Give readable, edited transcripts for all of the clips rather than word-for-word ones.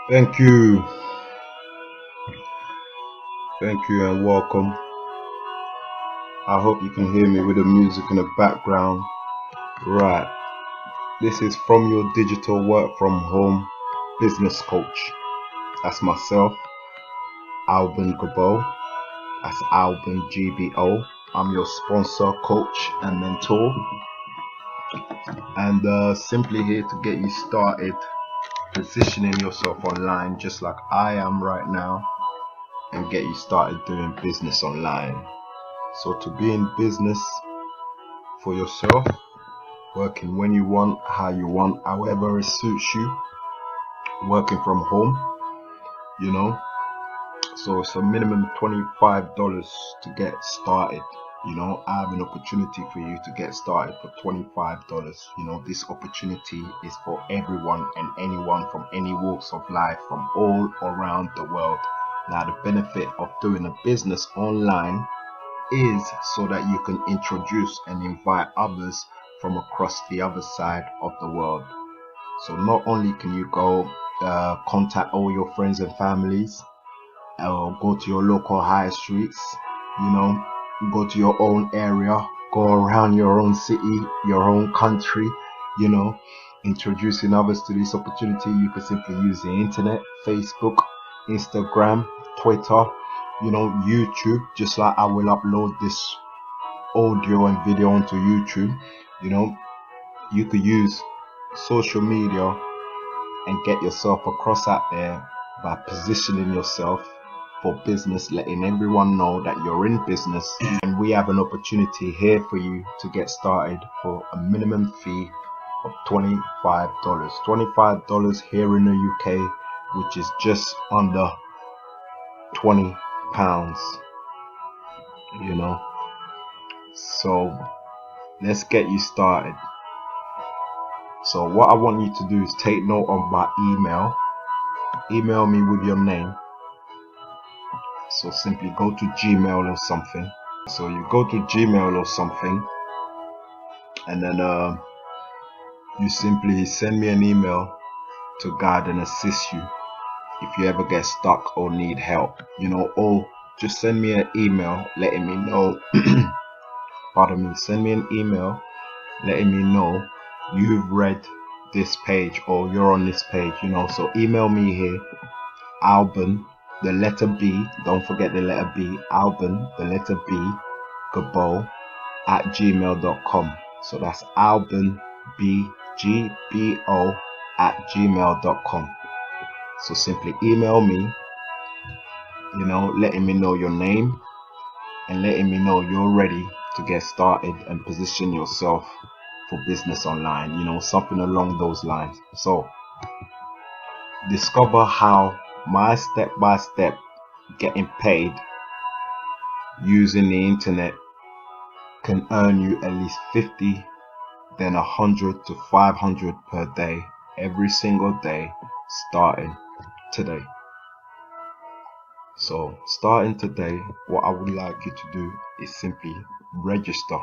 Thank you, thank you, and welcome. I hope you can hear me with the music in the background. Right, this is from your digital work from home business coach. That's myself, Alban Gbo. That's Alban Gbo. I'm your sponsor, coach, and mentor, and simply here to get you started positioning yourself online just like I am right now, and get you started doing business online. So to be in business for yourself, working when you want, how you want, however it suits you, working from home, you know. So it's a minimum $25 to get started. I have an opportunity for you to get started for $25. This opportunity is for everyone and anyone from any walks of life from all around the world. Now, the benefit of doing a business online is so that you can introduce and invite others from across the other side of the world. So not only can you go contact all your friends and families, or go to your local high streets, you know, go to your own area, go around your own city, your own country, you know, introducing others to this opportunity. You can simply use the internet, Facebook, Instagram, Twitter, YouTube, just like I will upload this audio and video onto YouTube. You could use social media and get yourself across out there by positioning yourself for business, letting everyone know that you're in business. And we have an opportunity here for you to get started for a minimum fee of $25. $25 here in the UK, which is just under £20, you know. So let's get you started. So what I want you to do is take note of my email. Email me with your name. So simply go to Gmail or something. So you go to Gmail or something, and then you simply send me an email to guide and assist you if you ever get stuck or need help, or just send me an email letting me know pardon me, send me an email letting me know you've read this page or you're on this page, so email me here, Alban, the letter B, don't forget the letter B, Alban, the letter B, Gbo at gmail.com. So that's Alban B Gbo at gmail.com. So simply email me, letting me know your name and letting me know you're ready to get started and position yourself for business online, something along those lines. So discover how my step-by-step getting paid using the internet can earn you at least 50, then 100 to 500 per day, every single day, starting today. So starting today, what I would like you to do is simply register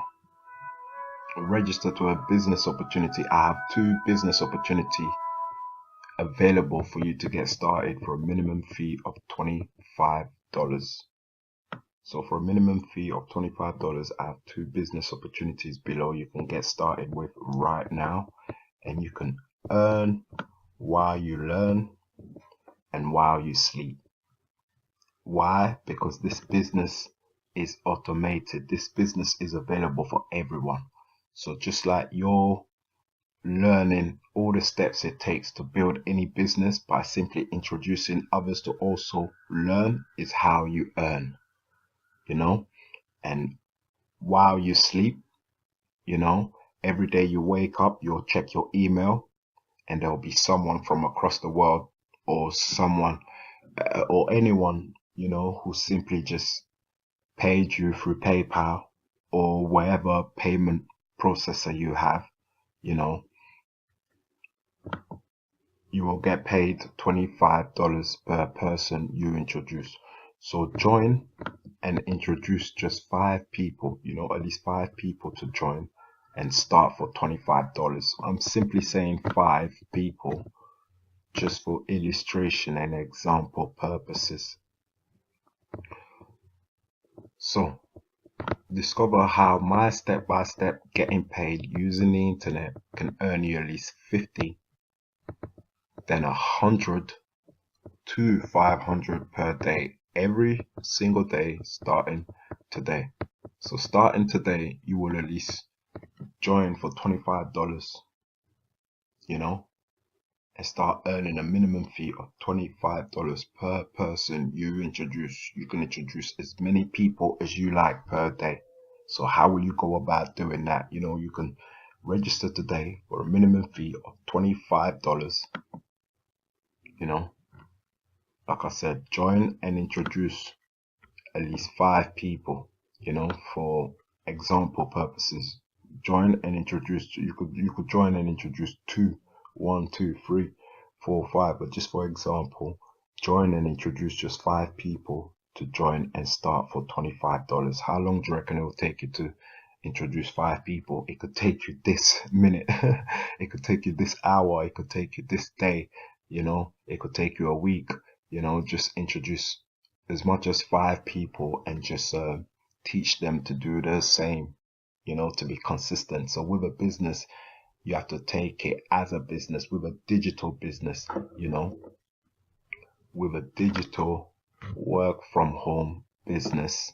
to a business opportunity. I have 2 business opportunity available for you to get started for a minimum fee of $25. So for a minimum fee of $25, I have 2 business opportunities below you can get started with right now, and you can earn while you learn and while you sleep. Why? Because this business is automated. This business is available for everyone. So just like you're learning all the steps it takes to build any business by simply introducing others to also learn, is how you earn, and while you sleep, every day you wake up, you'll check your email, and there'll be someone from across the world or someone or anyone, who simply just paid you through PayPal or whatever payment processor you have. You will get paid $25 per person you introduce. So join and introduce just 5 people, at least 5 people to join and start for $25. I'm simply saying 5 people just for illustration and example purposes. So discover how my step-by-step getting paid using the internet can earn you at least 50, then 100 to 500 per day, every single day starting today. So starting today, you will at least join for $25, and start earning a minimum fee of $25 per person you introduce. You can introduce as many people as you like per day. So how will you go about doing that? You can register today for a minimum fee of $25. Like I said, join and introduce at least 5 people, for example purposes. Join and introduce, you could join and introduce 2, 1, 2, 3, 4, 5, but just for example, join and introduce just 5 people to join and start for $25. How long do you reckon it will take you to introduce 5 people? It could take you this minute. It could take you this hour. It could take you this day. It could take you a week. Just introduce as much as 5 people and just teach them to do the same, to be consistent. So with a business, you have to take it as a business. With a digital business, with a digital work from home business,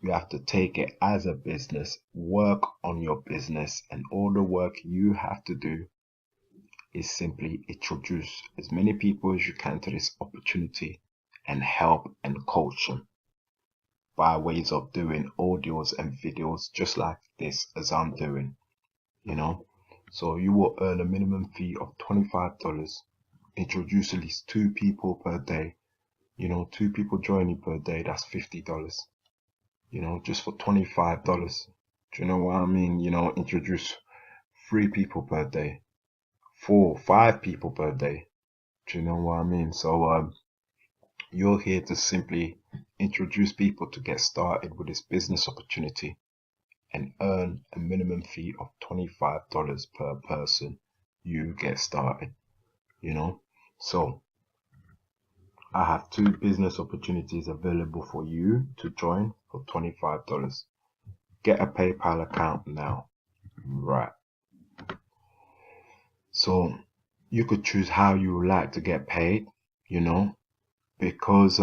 you have to take it as a business, work on your business, and all the work you have to do is simply introduce as many people as you can to this opportunity and help and coach them by ways of doing audios and videos just like this as I'm doing, So you will earn a minimum fee of $25, introduce at least 2 people per day, 2 people joining per day, that's $50, just for $25. Do you know what I mean? Introduce 3 people per day, 4, 5 people per day. Do you know what I mean? So you're here to simply introduce people to get started with this business opportunity and earn a minimum fee of $25 per person you get started, So I have 2 business opportunities available for you to join for $25. Get a PayPal account now. Right. So you could choose how you would like to get paid, because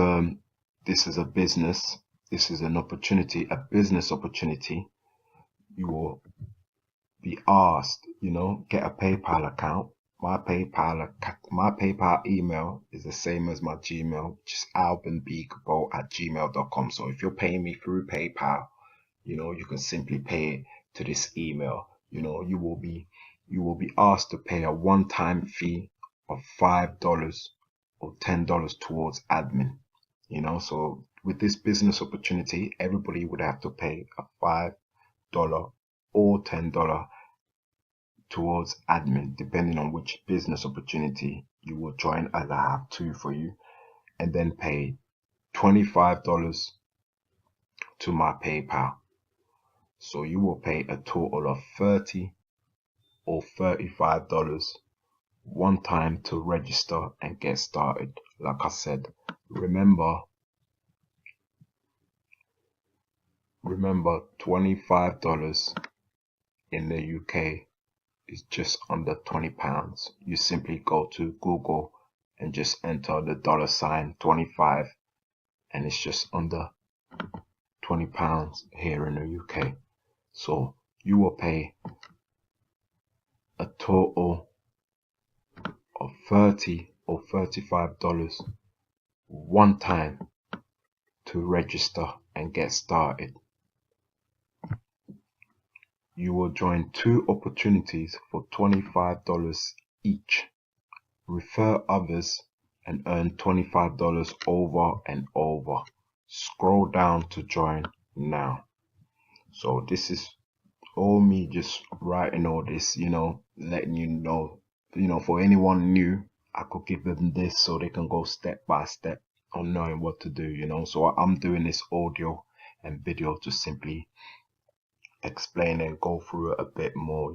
this is a business, this is an opportunity, a business opportunity. You will be asked, get a PayPal account. My PayPal email is the same as my Gmail, which is albanbgbo@gmail.com. So if you're paying me through PayPal, you can simply pay it to this email. You will be asked to pay a one-time fee of $5 or $10 towards admin. So with this business opportunity, everybody would have to pay a $5 or $10 towards admin, depending on which business opportunity you will join, as I have 2 for you, and then pay $25 to my PayPal. So you will pay a total of $30 or $35 one time to register and get started. Like I said, remember $25 in the UK is just under £20. You simply go to Google and just enter the $25, and it's just under £20 here in the UK. So you will pay a total of $30 or $35 one time to register and get started. You will join 2 opportunities for $25 each. Refer others and earn $25 over and over. Scroll down to join now. So this is all me just writing all this, letting you know, for anyone new, I could give them this so they can go step by step on knowing what to do, So I'm doing this audio and video to simply explain and go through it a bit more,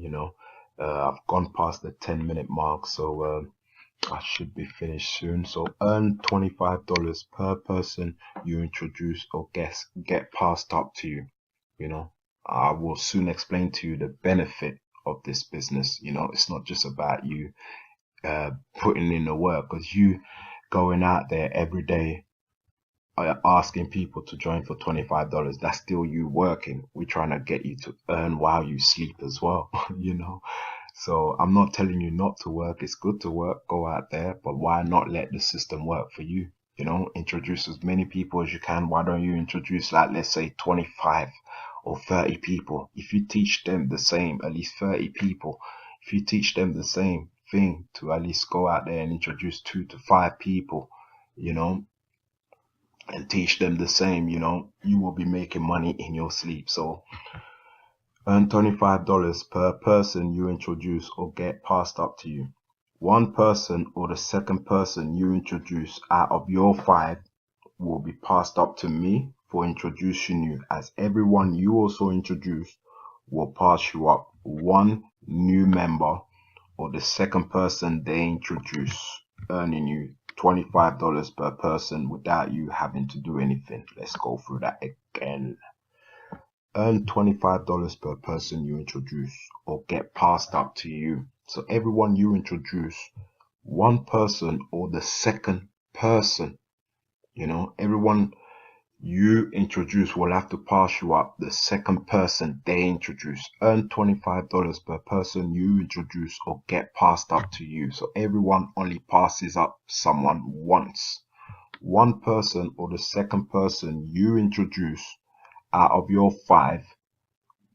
I've gone past the 10-minute mark, so I should be finished soon. So earn $25 per person you introduce or get passed up to you. You know, I will soon explain to you the benefit of this business. You know, it's not just about you putting in the work, because you going out there every day asking people to join for $25, that's still you working. We're trying to get you to earn while you sleep as well. You know, so I'm not telling you not to work. It's good to work, go out there, but why not let the system work for you? You know, introduce as many people as you can. Why don't you introduce, like, let's say 25 or 30 people? If you teach them the same, at least 30 people, if you teach them the same thing, to at least go out there and introduce 2 to 5 people, you know, and teach them the same, you know, you will be making money in your sleep. So earn $25 per person you introduce or get passed up to you. One person or the second person you introduce out of your 5 will be passed up to me for introducing you, as everyone you also introduce will pass you up one new member or the second person they introduce, earning you $25 per person without you having to do anything. Let's go through that again. Earn $25 per person you introduce or get passed up to you. So everyone you introduce, one person or the second person, you know, everyone you introduce will have to pass you up the second person they introduce. Earn $25 per person you introduce or get passed up to you. So everyone only passes up someone once. One person or the second person you introduce out of your 5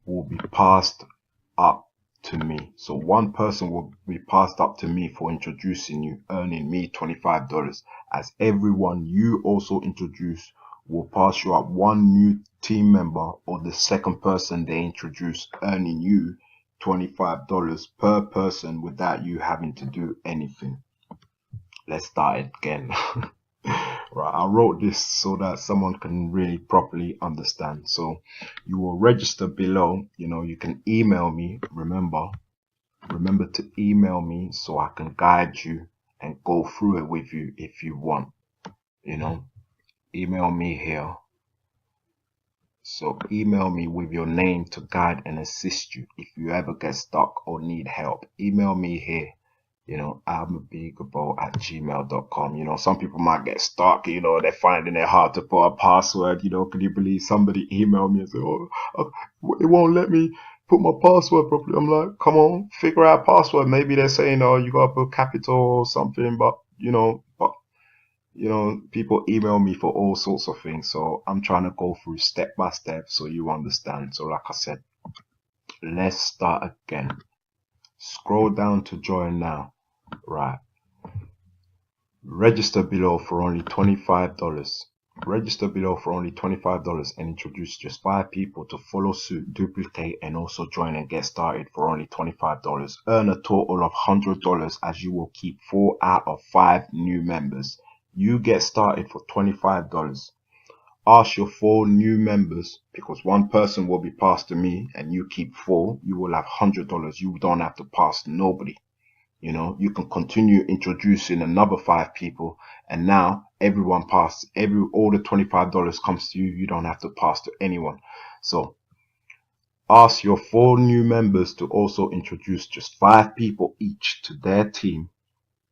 will be passed up to me. So one person will be passed up to me for introducing you, earning me $25, as everyone you also introduce will pass you up one new team member or the second person they introduce, earning you $25 per person without you having to do anything. Let's start it again. Right, I wrote this so that someone can really properly understand. So you will register below. You know, you can email me. Remember to email me so I can guide you and go through it with you if you want. You know, email me here. So email me with your name to guide and assist you if you ever get stuck or need help. Email me here. You know, Alban B Gbo at gmail.com. You know, some people might get stuck, you know, they're finding it hard to put a password. You know, can you believe somebody emailed me and said, oh, it won't let me put my password properly. I'm like, come on, figure out password. Maybe they're saying, oh, you got to put capital or something, but people email me for all sorts of things. So I'm trying to go through step by step so you understand. So like I said, let's start again. Scroll down to join now. Right. Register below for only $25. Register below for only $25 and introduce just 5 people to follow suit, duplicate, and also join and get started for only $25. Earn a total of $100 as you will keep 4 out of 5 new members. You get started for $25. Ask your 4 new members, because one person will be passed to me and you keep 4. You will have $100. You don't have to pass nobody. You know, you can continue introducing another 5 people, and now everyone passes. All the $25 comes to you. You don't have to pass to anyone. So ask your 4 new members to also introduce just 5 people each to their team.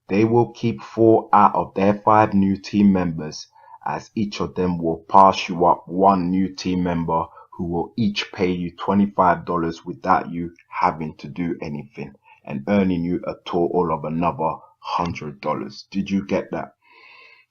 They will keep 4 out of their 5 new team members, as each of them will pass you up one new team member who will each pay you $25 without you having to do anything, and earning you a total of another $100. Did you get that?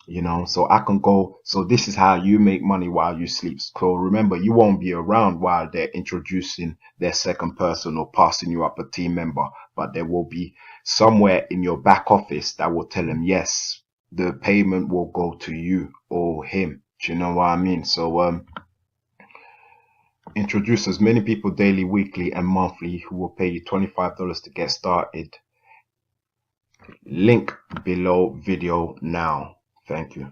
You know, so I can go. So this is how you make money while you sleep. So remember, you won't be around while they're introducing their second person or passing you up a team member, but there will be somewhere in your back office that will tell them, yes, the payment will go to you or him. Do you know what I mean? So introduce as many people daily, weekly, and monthly who will pay you $25 to get started. Link below video now. Thank you.